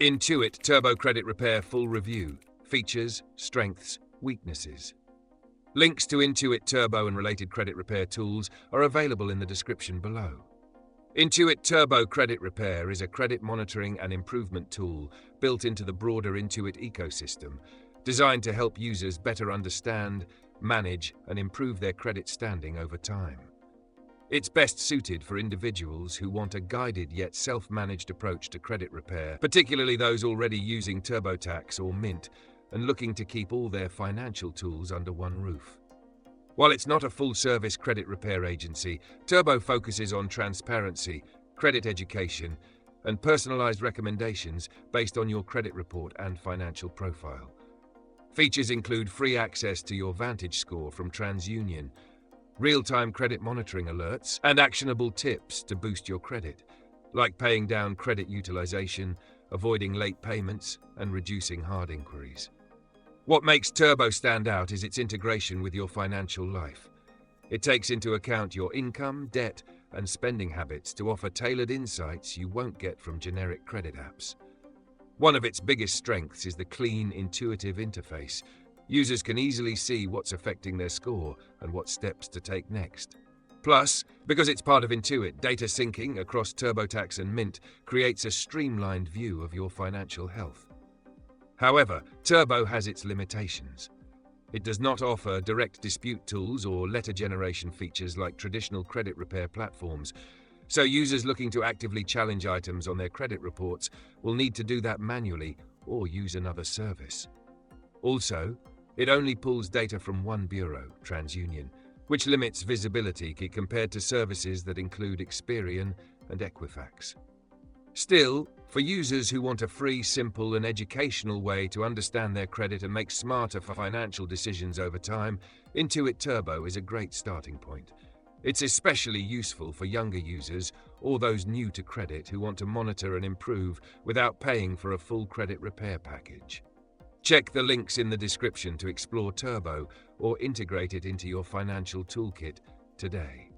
Intuit Turbo Credit Repair Full Review. Features, strengths, weaknesses. Links to Intuit Turbo and related credit repair tools are available in the description below. Intuit Turbo Credit Repair is a credit monitoring and improvement tool built into the broader Intuit ecosystem, designed to help users better understand, manage, and improve their credit standing over time. It's best suited for individuals who want a guided yet self-managed approach to credit repair, particularly those already using TurboTax or Mint and looking to keep all their financial tools under one roof. While it's not a full-service credit repair agency, Turbo focuses on transparency, credit education, and personalized recommendations based on your credit report and financial profile. Features include free access to your Vantage score from TransUnion, real-time credit monitoring alerts, and actionable tips to boost your credit, like paying down credit utilization, avoiding late payments, and reducing hard inquiries. What makes Turbo stand out is its integration with your financial life. It takes into account your income, debt, and spending habits to offer tailored insights you won't get from generic credit apps. One of its biggest strengths is the clean, intuitive interface. Users can easily see what's affecting their score and what steps to take next. Plus, because it's part of Intuit, data syncing across TurboTax and Mint creates a streamlined view of your financial health. However, Turbo has its limitations. It does not offer direct dispute tools or letter generation features like traditional credit repair platforms, so users looking to actively challenge items on their credit reports will need to do that manually or use another service. Also, it only pulls data from one bureau, TransUnion, which limits visibility compared to services that include Experian and Equifax. Still, for users who want a free, simple, and educational way to understand their credit and make smarter financial decisions over time, Intuit Turbo is a great starting point. It's especially useful for younger users or those new to credit who want to monitor and improve without paying for a full credit repair package. Check the links in the description to explore Turbo or integrate it into your financial toolkit today.